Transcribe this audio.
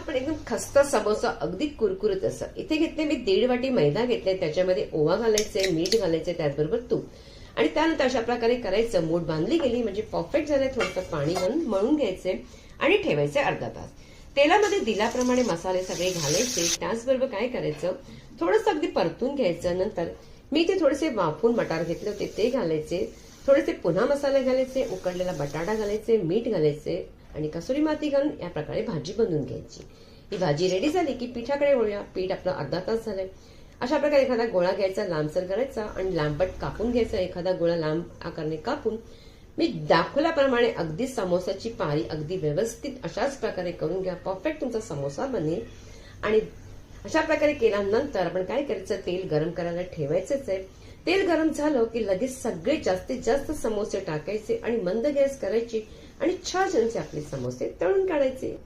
आपण एकदम खस्ता समोसा अगदी कुरकुरीत असं इथे घेतले मी 1.5 वाटी मैदा घेतले, त्याच्यामध्ये ओवा घालायचे, मीठ घालायचे, त्याचबरोबर तूप आणि त्यानंतर अशा प्रकारे करायचं. मूठ बांधली गेली म्हणजे परफेक्ट झाले. थोडंसं पाणी घालून मळून घ्यायचे आणि ठेवायचे अर्धा तास. तेलामध्ये दिल्याप्रमाणे मसाले सगळे घालायचे. त्याचबरोबर काय करायचं, थोडंसं अगदी परतून घ्यायचं. नंतर मी ते थोडेसे वाफून मटार घेतले होते ते घालायचे, थोडेसे पुन्हा मसाले घालायचे, उकडलेला बटाटा घालायचे, मीठ घालायचे आणि कसुरी मेथी घालून या प्रकारे भाजी बनवून घ्यायची. ही भाजी रेडी झाली की पिठाकडे वळूया. पीठ आपलं अर्धा तास झालंय. अशा प्रकारे एखादा गोळा घ्यायचा, लांबसर करायचा आणि लांबट कापून घ्यायचा. एखादा गोळा लांब आकारने कापून मी दाखवल्याप्रमाणे अगदी समोसाची पारी अगदी व्यवस्थित अशाच प्रकारे करून घ्या. परफेक्ट तुमचा समोसा बनेल. आणि अशा प्रकारे केल्यानंतर आपण काय करायचं, तेल गरम करायला ठेवायचंच आहे. तेल गरम झालं की लगेच सगळे जास्तीत जास्त समोसे टाकायचे आणि मंद गॅस करायची आणि छान आपले समोसे तळून काढायचे.